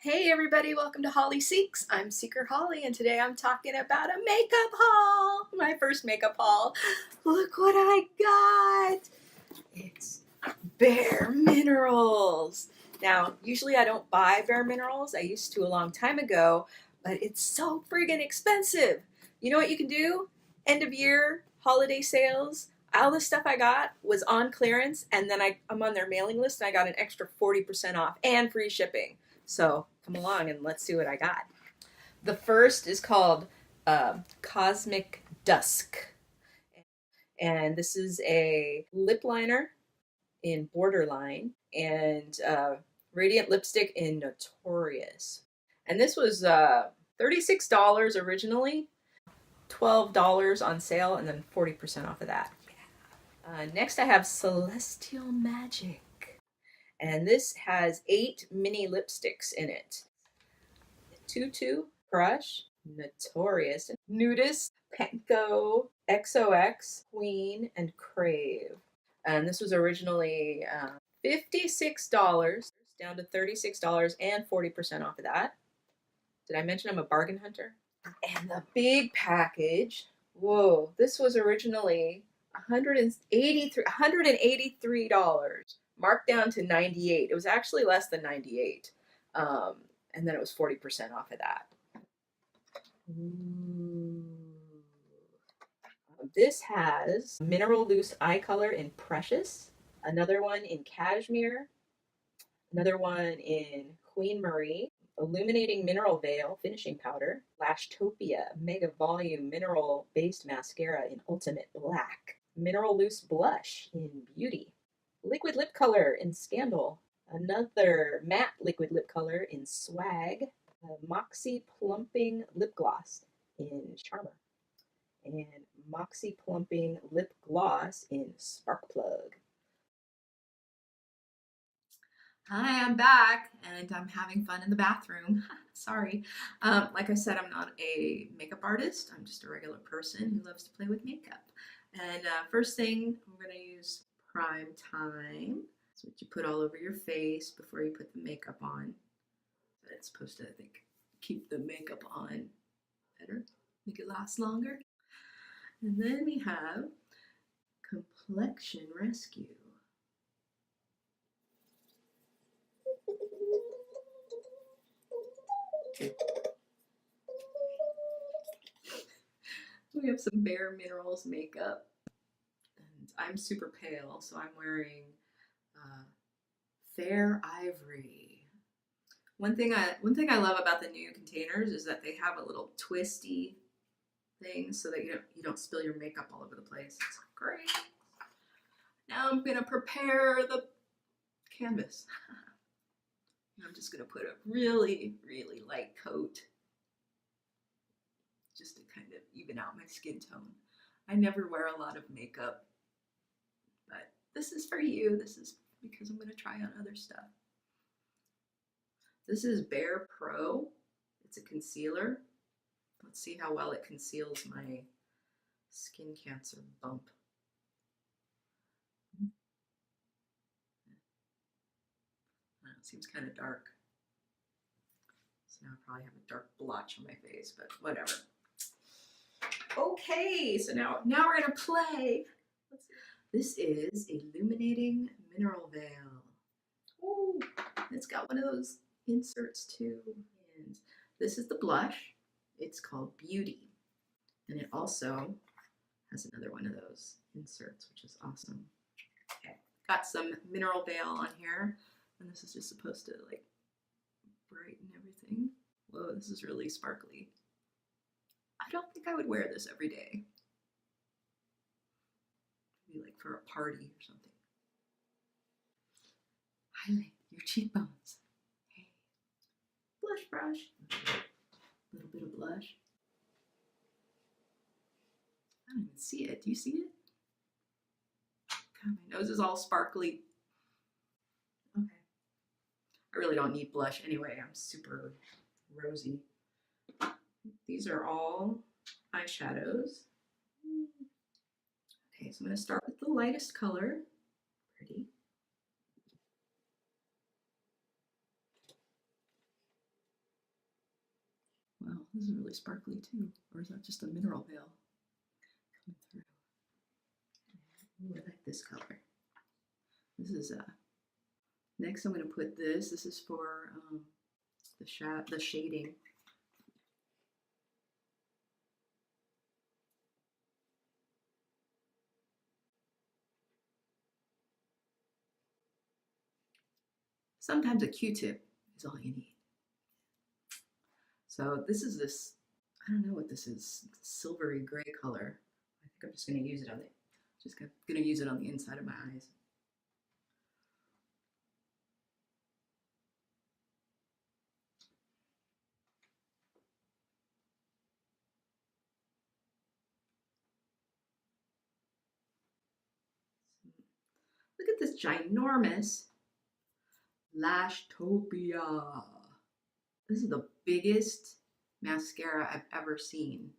Hey everybody, welcome to Holly Seeks. I'm Seeker Holly and today I'm talking about a makeup haul. My first makeup haul. Look what I got. It's BareMinerals. Now, usually I don't buy BareMinerals. I used to a long time ago, but it's so friggin' expensive. You know what you can do? End of year, holiday sales. All the stuff I got was on clearance and then I'm on their mailing list and I got an extra 40% off and free shipping. So come along and let's see what I got. The first is called Cosmic Dusk. And this is a lip liner in Borderline and radiant lipstick in Notorious. And this was $36 originally, $12 on sale, and then 40% off of that. Next I have Celestial Magic. And this has 8 mini lipsticks in it. Tutu, Crush, Notorious, Nudist, Panko, XOX, Queen, and Crave. And this was originally $56, down to $36 and 40% off of that. Did I mention I'm a bargain hunter? And the big package, whoa, this was originally $183, marked down to $98. It was actually less than $98. And then it was 40% off of that. Ooh. This has Mineral Loose Eye Color in Precious, another one in Cashmere, another one in Queen Marie, Illuminating Mineral Veil Finishing Powder, Lashtopia Mega Volume Mineral Based Mascara in Ultimate Black, Mineral Loose Blush in Beauty, Liquid Lip Color in Scandal, another matte liquid lip color in Swag, Moxie Plumping Lip Gloss in Charmer, and Moxie Plumping Lip Gloss in Spark Plug. Hi, I'm back and I'm having fun in the bathroom. Sorry. Like I said, I'm not a makeup artist. I'm just a regular person who loves to play with makeup. And first thing, we're going to use Prime Time. That's what you put all over your face before you put the makeup on. It's supposed to, I think, keep the makeup on better, make it last longer. And then we have Complexion Rescue. We have some BareMinerals makeup. And I'm super pale, so I'm wearing Fair Ivory. One thing I love about the new containers is that they have a little twisty thing so that you don't spill your makeup all over the place. It's great. Now I'm gonna prepare the canvas. I'm just gonna put a really, really light coat just to kind of even out my skin tone. I never wear a lot of makeup, but this is for you. This is because I'm gonna try on other stuff. This is Bare Pro. It's a concealer. Let's see how well it conceals my skin cancer bump. It seems kind of dark. So now I probably have a dark blotch on my face, but whatever. Okay, so now we're gonna play. This is Illuminating Mineral Veil. Oh, it's got one of those inserts too. And this is the blush. It's called Beauty. And it also has another one of those inserts, which is awesome. Okay, got some mineral veil on here. And this is just supposed to like brighten everything. Whoa, this is really sparkly. I don't think I would wear this every day. Maybe like for a party or something. Highlight your cheekbones. Hey. Blush brush. A little bit of blush. I don't even see it. Do you see it? God, my nose is all sparkly. Okay. I really don't need blush anyway. I'm super rosy. These are all eyeshadows. Okay, so I'm going to start with the lightest color. Pretty. This is really sparkly too. Or is that just a mineral veil coming through? Ooh, I like this color. This is next I'm going to put this. This is for the shading. Sometimes a Q-tip is all you need. So this is this, I don't know what this is, silvery gray color. I think I'm just going to use it on the inside of my eyes. Look at this ginormous Lashtopia. This is the biggest mascara I've ever seen.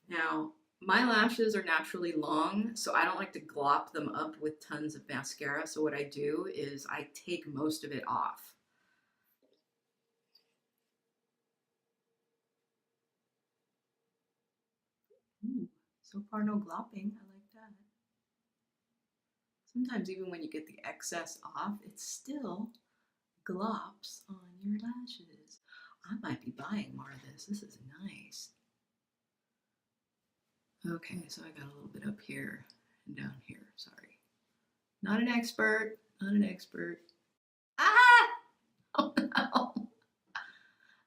Now, my lashes are naturally long, so I don't like to glop them up with tons of mascara. So what I do is I take most of it off. Ooh, so far no glopping. I like that. Sometimes even when you get the excess off, it still glops on your lashes. I might be buying more of this. This is nice. Okay, so I got a little bit up here and down here. Sorry. Not an expert. Not an expert. Ah! Oh no.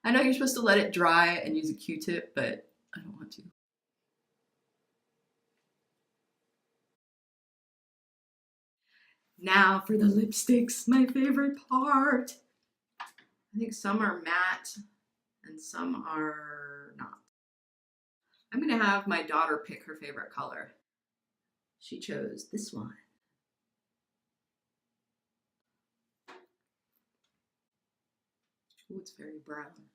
I know you're supposed to let it dry and use a Q-tip, but I don't want to. Now for the lipsticks, my favorite part. I think some are matte and some are not. I'm gonna have my daughter pick her favorite color. She chose this one. Oh, it's very brown.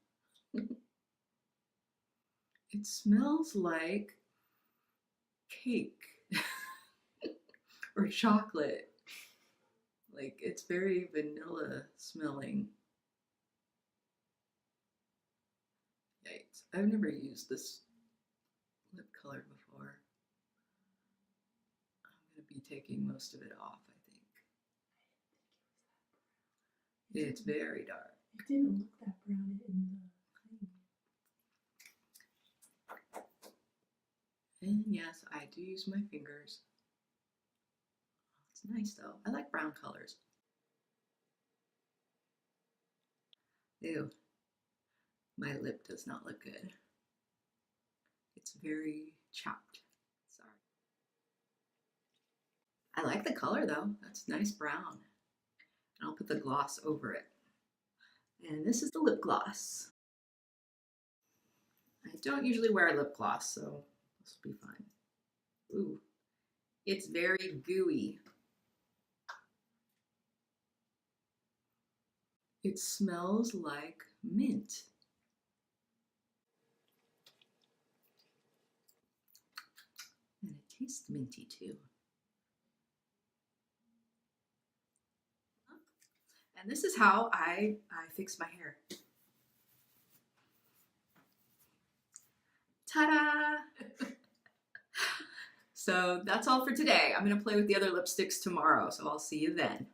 It smells like cake or chocolate. Like, it's very vanilla smelling. Yikes. I've never used this lip color before. I'm going to be taking most of it off, I think. It's very dark. It didn't look that brown in the thing. And yes, I do use my fingers. It's nice though. I like brown colors. Ew. My lip does not look good. It's very chapped. Sorry. I like the color though. That's nice brown. And I'll put the gloss over it. And this is the lip gloss. I don't usually wear lip gloss, so this will be fine. Ooh, it's very gooey. It smells like mint. And it tastes minty too. And this is how I fix my hair. Ta-da! So that's all for today. I'm going to play with the other lipsticks tomorrow, so I'll see you then.